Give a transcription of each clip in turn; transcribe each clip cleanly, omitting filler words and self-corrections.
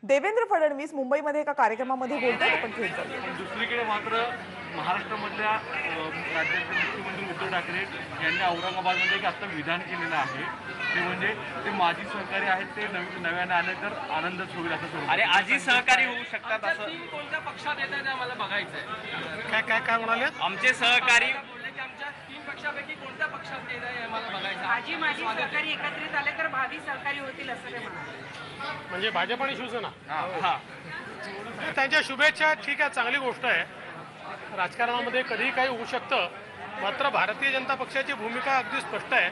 देवेंद्र फडणवीस मुंबईमध्ये एका कार्यक्रमामध्ये बोलतात, आपण थेट जाऊया. पण दुसरीकडे मात्र महाराष्ट्रामधल्या राज्याचे मुख्यमंत्री उद्धव ठाकरे यांनी औरंगाबादमध्ये एक आता विधान केलेलं आहे. ते म्हणजे ते माजी सहकारी आहेत ते नव्याने आले तर आनंदच होईल असं सांगतात. आणि आजी सहकारी होऊ शकतात असं कोणत्या पक्षात येत आहे ते आम्हाला बघायचं आहे. काय काय काय म्हणाले? आमचे सहकारी बोलले की आमच्या 3 पक्षापैकी कोणत्या पक्षात येत आहे आम्हाला बघायचं आहे. आजी माझी सहकारी एकत्रित आले तर भावी सहकारी होतील असं ते म्हणाले. म्हणजे भाजप आणि शिवसेना हा त्यांच्या शुभेच्छा ठीक आहे, चांगली गोष्ट आहे. राजकारणामध्ये कधीही काही होऊ शकतं. मात्र भारतीय जनता पक्षाची भूमिका अगदी स्पष्ट आहे.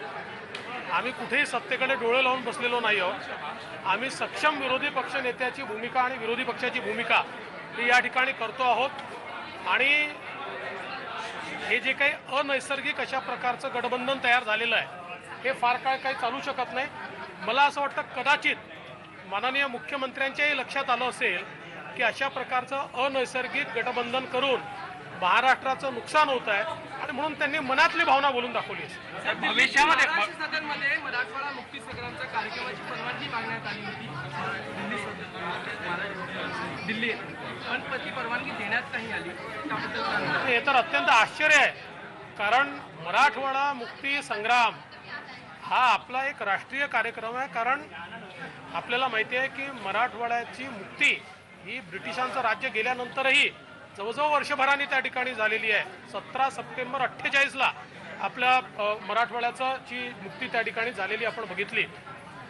आम्ही कुठेही सत्तेकडे डोळे लावून बसलेलो नाही आहोत. आम्ही सक्षम विरोधी पक्ष नेत्याची भूमिका आणि विरोधी पक्षाची भूमिका ही या ठिकाणी करतो आहोत. आणि हे जे काही अनैसर्गिक अशा प्रकारचं गठबंधन तयार झालेलं आहे हे फार काळ काही चालू शकत नाही. मला असं वाटतं कदाचित माननीय मुख्यमंत्र्यांच्याही लक्षात आलं असेल की अशा प्रकारचं अनैसर्गिक गठबंधन करून महाराष्ट्राचं नुकसान होत आहे आणि म्हणून त्यांनी मनातली भावना बोलून दाखवली. भविष्यामध्ये महाराष्ट्र सदनमध्ये मराठवाडा मुक्ती संग्रामच्या कार्यक्रमाची परवानगी मागण्यात आली होती दिल्ली पण ती परवानगी देण्यात नाही आली. त्याबद्दल काय म्हणणं? हे तर अत्यंत आश्चर्य आहे, कारण मराठवाडा मुक्ती संग्राम हा आपला एक राष्ट्रीय कार्यक्रम आहे. कारण आपल्याला माहिती आहे की मराठवाड्याची मुक्ती ही ब्रिटिशांचं राज्य गेल्यानंतरही जवळजवळ वर्षभराने त्या ठिकाणी झालेली आहे. 17 सप्टेंबर 48ला आपल्या मराठवाड्याची मुक्ती त्या ठिकाणी झालेली आपण बघितली.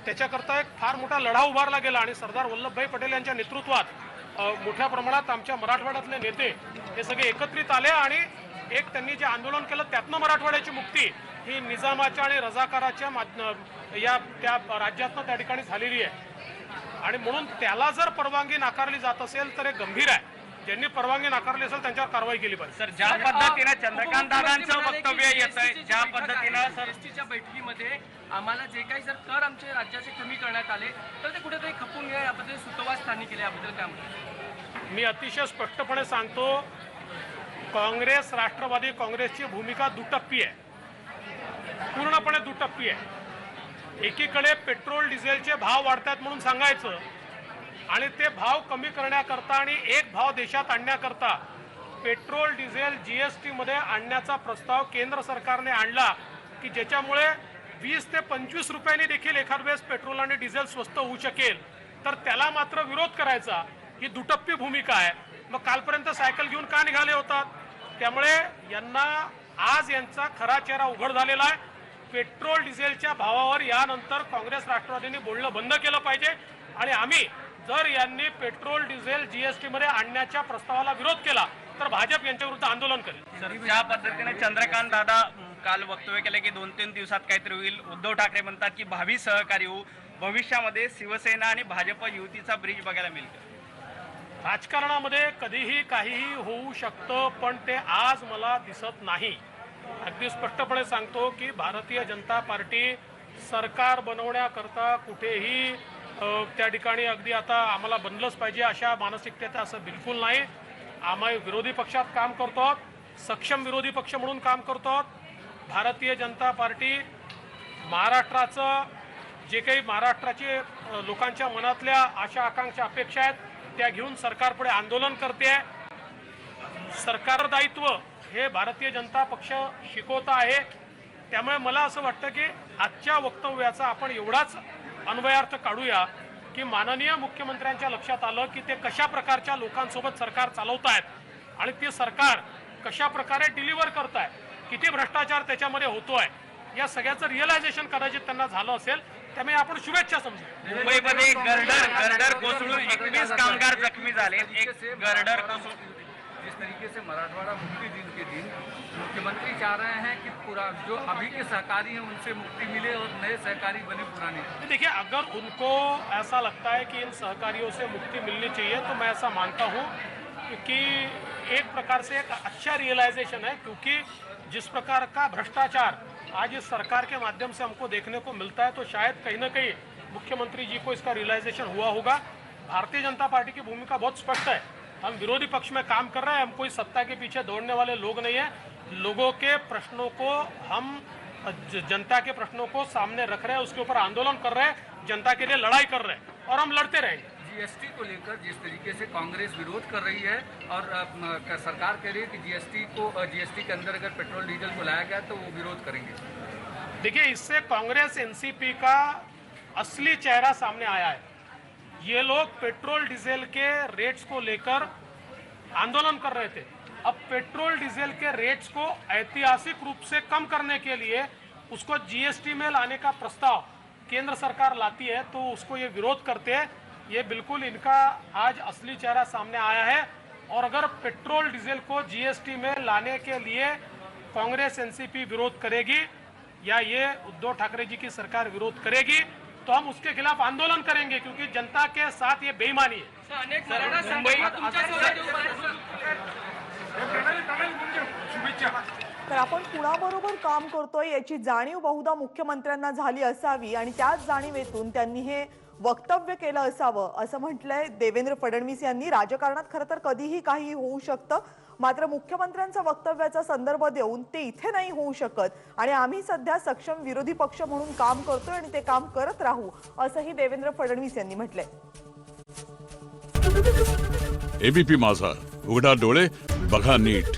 त्याच्याकरता एक फार मोठा लढा उभारला गेला आणि सरदार वल्लभभाई पटेल यांच्या नेतृत्वात मोठ्या प्रमाणात आमच्या मराठवाड्यातले नेते हे सगळे एकत्रित आले आणि एक त्यांनी जे आंदोलन केलं त्यातनं मराठवाड्याची मुक्ती ही निजामाच्या आणि रजाकाराच्या या त्या राज्यातनं त्या ठिकाणी झालेली आहे. आणि म्हणून त्याला जर परवानगी नाकारली जात असेल तर हे गंभीर आहे. ज्यांनी परवानगी नाकारली असेल त्यांच्यावर कारवाई केली पाहिजे. सर, ज्या पद्धतीने चंद्रकांत दादांचं वक्तव्य येत आहे, ज्या पद्धतीनं सर एसटीच्या बैठकीमध्ये आम्हाला जे काही जर कर आमच्या राज्याचे कमी करण्यात आले तर ते कुठेतरी खपून गेले याबद्दल सुतोवाच स्थानिक केले याबद्दल काय म्हणतात? मी अतिशय स्पष्टपणे सांगतो, काँग्रेस राष्ट्रवादी काँग्रेसची भूमिका दुटप्पी आहे, पूर्णपणे दुटप्पी आहे. एकीकडे पेट्रोल डिझेलचे भाव वाढतात म्हणून सांगायचं आणि ते भाव कमी करण्याकरता आणि एक भाव देशात आणण्याकरता पेट्रोल डिझेल जीएसटी मध्ये आणण्याचा प्रस्ताव केंद्र सरकारने आणला की ज्याच्यामुळे 20 ते 25 रुपयांनी देखील एखाद वेळेस पेट्रोल आणि डिझेल स्वस्त होऊ शकेल, तर त्याला मात्र विरोध करायचा. ही दुटप्पी भूमिका आहे. मग कालपर्यंत सायकल घेऊन का निघाले होतात? त्यामुळे यांना आज यांचा खरा चेहरा उघड झालेला आहे. पेट्रोल डिझेलच्या भावावर यानंतर काँग्रेस राष्ट्रवादींनी बोलणं बंद केलं पाहिजे आणि आम्ही जर यांनी पेट्रोल डिझेल जीएसटी मध्ये आणण्याच्या प्रस्तावाला विरोध केला तर भाजप यांच्या विरुद्ध आंदोलन करेल. सर, ज्या पद्धतीने चंद्रकांत दादा काल वक्तव्य केलं की 2-3 दिवसात काहीतरी होईल, उद्धव ठाकरे म्हणतात की भावी सहकारी होऊ, भविष्यामध्ये शिवसेना आणि भाजप युतीचा ब्रिज बघायला मिळतो. राजकारणामध्ये कधीही काहीही होऊ शकतं, पण ते आज मला दिसत नाही. अगदी स्पष्टपणे सांगतो की भारतीय जनता पार्टी सरकार बनवण्याकरता कुठेही त्या ठिकाणी अगदी आता आम्हाला बनलंच पाहिजे अशा मानसिकतेत असं बिलकुल नाही. आम्ही विरोधी पक्षात काम करतो आहोत, सक्षम विरोधी पक्ष म्हणून काम करतो आहोत. भारतीय जनता पार्टी महाराष्ट्राचं जे काही महाराष्ट्राचे लोकांच्या मनातल्या आशा आकांक्षा अपेक्षा आहेत त्या घेऊन सरकारपुढे आंदोलन करते. सरकार दायित्व हे भारतीय जनता पक्ष शिकवत आहे. त्यामुळे मला असं वाटतं की आजच्या वक्तव्याचा आपण एवढाच अन्वयार्थ काढूया की माननीय मुख्यमंत्र्यांच्या लक्षात आलं की ते कशा प्रकारच्या लोकांसोबत सरकार चालवत आहेत आणि ते सरकार कशा प्रकारे डिलिव्हर करत आहे, किती भ्रष्टाचार त्याच्यामध्ये होतोय, या सगळ्याचं रिअलायझेशन कदाचित त्यांना झालं असेल. त्यामुळे आपण शुभेच्छा समजू. मुंबईमध्ये गर्डर कोसळून 21 कामगार जखमी झाले. एक गर्डर कोसळून जिस तरीके से मराठवाड़ा मुक्ति दिन के दिन मुख्यमंत्री चाह रहे हैं कि पूरा जो अभी के सहकारी हैं उनसे मुक्ति मिले और नए सहकारी बने पुराने. देखिए, अगर उनको ऐसा लगता है कि इन सहकारियों से मुक्ति मिलनी चाहिए तो मैं ऐसा मानता हूँ कि एक प्रकार से एक अच्छा रियलाइजेशन है, क्योंकि जिस प्रकार का भ्रष्टाचार आज इस सरकार के माध्यम से हमको देखने को मिलता है तो शायद कहीं ना कहीं मुख्यमंत्री जी को इसका रियलाइजेशन हुआ होगा. भारतीय जनता पार्टी की भूमिका बहुत स्पष्ट है. हम विरोधी पक्ष में काम कर रहे हैं, हम कोई सत्ता के पीछे दौड़ने वाले लोग नहीं हैं. लोगों के प्रश्नों को हम जनता के प्रश्नों को सामने रख रहे हैं, उसके ऊपर आंदोलन कर रहे हैं, जनता के लिए लड़ाई कर रहे हैं और हम लड़ते रहेंगे. जीएसटी को लेकर जिस तरीके से कांग्रेस विरोध कर रही है और सरकार कह रही है कि जीएसटी के अंदर अगर पेट्रोल डीजल को लाया गया तो वो विरोध करेंगे। देखिए, इससे कांग्रेस एनसीपी का असली चेहरा सामने आया है। ये लोग पेट्रोल डीजल के रेट्स को लेकर आंदोलन कर रहे थे। अब पेट्रोल डीजल के रेट्स को ऐतिहासिक रूप से कम करने के लिए उसको जीएसटी में लाने का प्रस्ताव केंद्र सरकार लाती है तो उसको ये विरोध करते हैं। ये बिल्कुल इनका आज असली चेहरा सामने आया है। और अगर पेट्रोल डीजल को जीएसटी में लाने के लिए कांग्रेस एनसीपी विरोध करेगी या ये उद्धव ठाकरे जी की सरकार विरोध करेगी तो हम उसके खिलाफ आंदोलन करेंगे, क्योंकि जनता के साथ ये बेईमानी है। अनेक मराठा संघटना तुमच्यासोबत उभा आहेत. तर आपण कुणाबरोबर काम करतोय याची जाणीव बहुधा मुख्यमंत्र्यांना झाली असावी आणि त्याच जाणीवेतून त्यांनी हे वक्तव्य केलं असावं असं म्हटलंय देवेंद्र फडणवीस यांनी। राजकारणात खरं तर कधीही काही होऊ शकतं, मात्र मुख्यमंत्र्यांचा वक्तव्याचा संदर्भ देऊन ते इथे नाही होऊ शकत आणि आम्ही सध्या सक्षम विरोधी पक्ष म्हणून काम करतोय आणि ते काम करत राहू असंही देवेंद्र फडणवीस यांनी म्हटलंय। एबीपी माझा, उघडा डोळे बघा नीट।